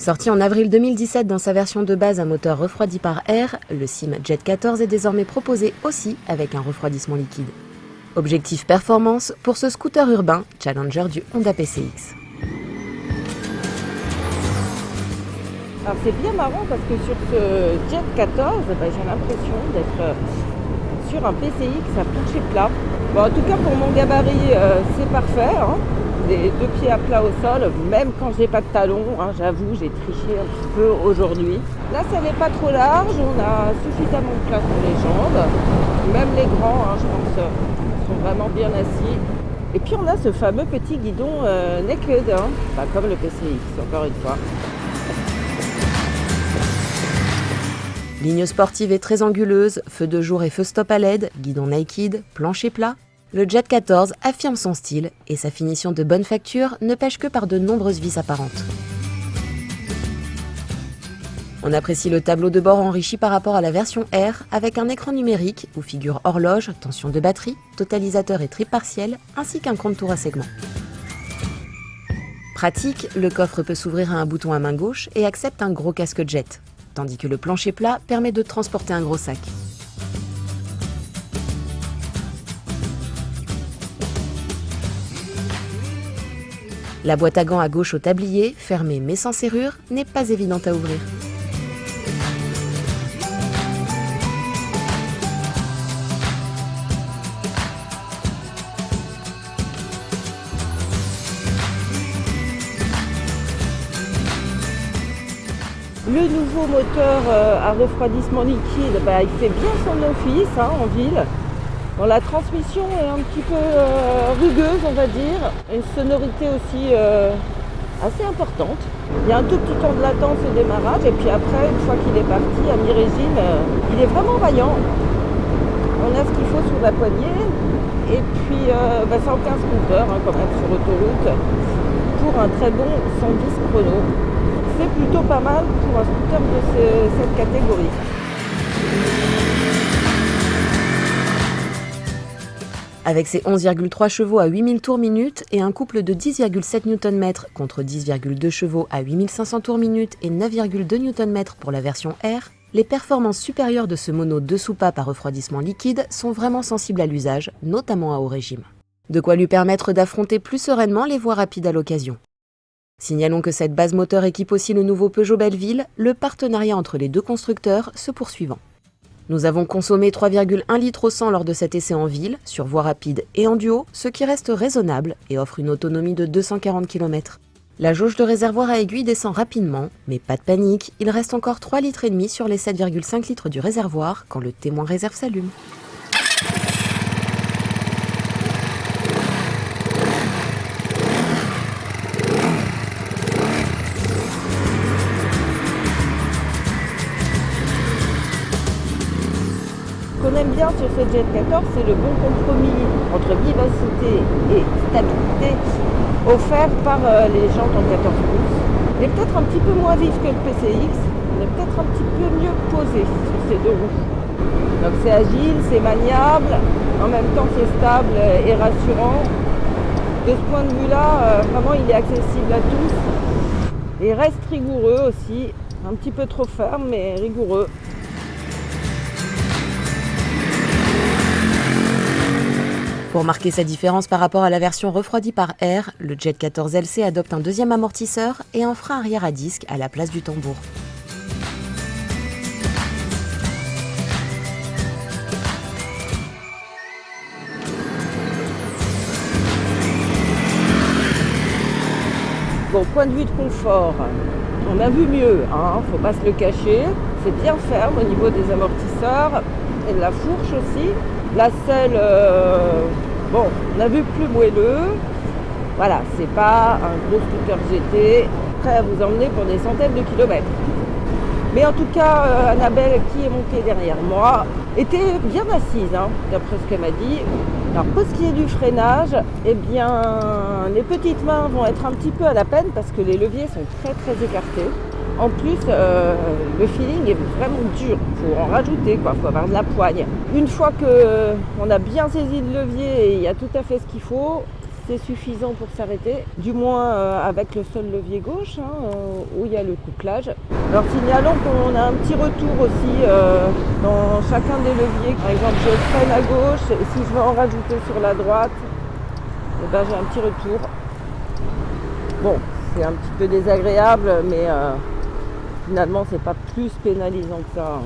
Sorti en avril 2017 dans sa version de base à moteur refroidi par air, le Sim Jet 14 est désormais proposé aussi avec un refroidissement liquide. Objectif performance pour ce scooter urbain challenger du Honda PCX. Alors c'est bien marrant parce que sur ce Jet 14, j'ai l'impression d'être sur un PCX à plancher plat. Bon, en tout cas pour mon gabarit c'est parfait, hein. Les deux pieds à plat au sol, même quand j'ai pas de talons, hein, j'avoue j'ai triché un petit peu aujourd'hui. Là ça n'est pas trop large, on a suffisamment de place pour les jambes, même les grands je pense sont vraiment bien assis. Et puis on a ce fameux petit guidon naked, comme le PCX encore une fois. Ligne sportive et très anguleuse, feu de jour et feu stop à LED, guidon naked, plancher plat. Le Jet 14 affirme son style et sa finition de bonne facture ne pêche que par de nombreuses vis apparentes. On apprécie le tableau de bord enrichi par rapport à la version R avec un écran numérique où figure horloge, tension de batterie, totalisateur et trip partiel ainsi qu'un compte-tours à segments. Pratique, le coffre peut s'ouvrir à un bouton à main gauche et accepte un gros casque jet, tandis que le plancher plat permet de transporter un gros sac. La boîte à gants à gauche au tablier, fermée mais sans serrure, n'est pas évidente à ouvrir. Le nouveau moteur à refroidissement liquide, il fait bien son office en ville. Bon, la transmission est un petit peu rugueuse, on va dire. Une sonorité aussi assez importante. Il y a un tout petit temps de latence au démarrage et puis après, une fois qu'il est parti à mi-régime, il est vraiment vaillant. On a ce qu'il faut sur la poignée et puis ça n'a aucun scooter quand même sur autoroute pour un très bon 110 chrono. C'est plutôt pas mal pour un scooter de cette catégorie. Avec ses 11,3 chevaux à 8000 tours minute et un couple de 10,7 Nm contre 10,2 chevaux à 8500 tours minute et 9,2 Nm pour la version R, les performances supérieures de ce mono 2 soupapes à refroidissement liquide sont vraiment sensibles à l'usage, notamment à haut régime. De quoi lui permettre d'affronter plus sereinement les voies rapides à l'occasion. Signalons que cette base moteur équipe aussi le nouveau Peugeot Belleville, le partenariat entre les deux constructeurs se poursuivant. Nous avons consommé 3,1 litres au 100 lors de cet essai en ville, sur voie rapide et en duo, ce qui reste raisonnable et offre une autonomie de 240 km. La jauge de réservoir à aiguille descend rapidement, mais pas de panique, il reste encore 3,5 litres sur les 7,5 litres du réservoir quand le témoin réserve s'allume. Ce qu'on aime bien sur ce Jet 14, c'est le bon compromis entre vivacité et stabilité offert par les jantes en 14 pouces. Il est peut-être un petit peu moins vif que le PCX, mais peut-être un petit peu mieux posé sur ces deux roues. Donc c'est agile, c'est maniable, en même temps c'est stable et rassurant. De ce point de vue-là, vraiment il est accessible à tous et reste rigoureux aussi, un petit peu trop ferme mais rigoureux. Pour marquer sa différence par rapport à la version refroidie par air, le Jet 14 LC adopte un deuxième amortisseur et un frein arrière à disque à la place du tambour. Bon, point de vue de confort, on a vu mieux, faut pas se le cacher. C'est bien ferme au niveau des amortisseurs et de la fourche aussi. La selle, on a vu plus moelleux. Voilà, c'est pas un gros scooter GT prêt à vous emmener pour des centaines de kilomètres. Mais en tout cas, Annabelle, qui est montée derrière moi, était bien assise, d'après ce qu'elle m'a dit. Alors pour ce qui est du freinage, les petites mains vont être un petit peu à la peine parce que les leviers sont très très écartés. En plus, le feeling est vraiment dur, il faut en rajouter, il faut avoir de la poigne. Une fois qu'on a bien saisi le levier et il y a tout à fait ce qu'il faut, c'est suffisant pour s'arrêter, du moins avec le seul levier gauche où il y a le couplage. Alors signalons qu'on a un petit retour aussi dans chacun des leviers. Par exemple, je freine à gauche et si je veux en rajouter sur la droite, eh ben, j'ai un petit retour. Bon, c'est un petit peu désagréable, mais finalement c'est pas plus pénalisant que ça.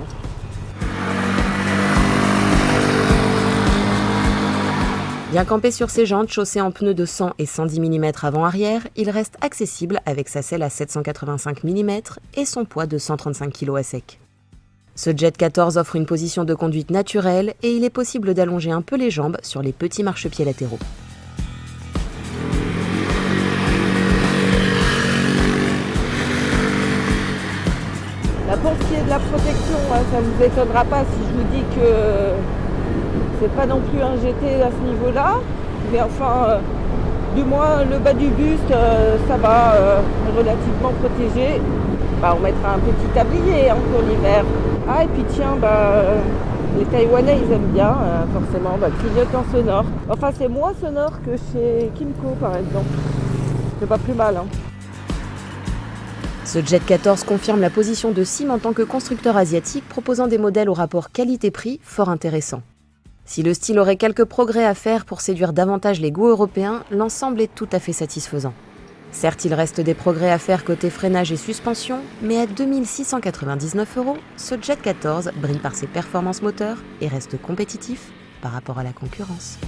Bien campé sur ses jantes, chaussé en pneus de 100 et 110 mm avant-arrière, il reste accessible avec sa selle à 785 mm et son poids de 135 kg à sec. Ce Jet 14 offre une position de conduite naturelle et il est possible d'allonger un peu les jambes sur les petits marchepieds latéraux. Pour ce qui est de la protection, ça ne vous étonnera pas si je vous dis que c'est pas non plus un GT à ce niveau-là, mais enfin, du moins le bas du buste, ça va, relativement protégé. On mettra un petit tablier pour l'hiver. Ah, et puis tiens, les Taïwanais, ils aiment bien, forcément, clignotant sonore. Enfin, c'est moins sonore que chez Kymco, par exemple. C'est pas plus mal. Ce Jet 14 confirme la position de Sim en tant que constructeur asiatique, proposant des modèles au rapport qualité-prix fort intéressant. Si le style aurait quelques progrès à faire pour séduire davantage les goûts européens, l'ensemble est tout à fait satisfaisant. Certes, il reste des progrès à faire côté freinage et suspension, mais à 2 699 €, ce Jet 14 brille par ses performances moteurs et reste compétitif par rapport à la concurrence.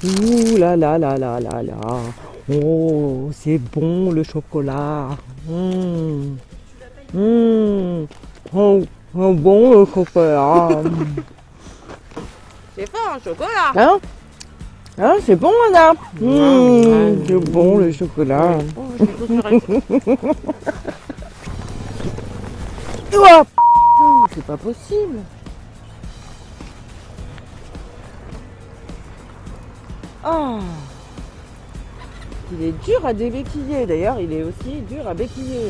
Ouh là là là là là là. Oh, c'est bon le chocolat. Oh, bon le chocolat. C'est fort un chocolat. Hein, c'est bon Anna. C'est bon le chocolat. Oh, c'est pas possible. Ah, il est dur à débéquiller, d'ailleurs il est aussi dur à béquiller.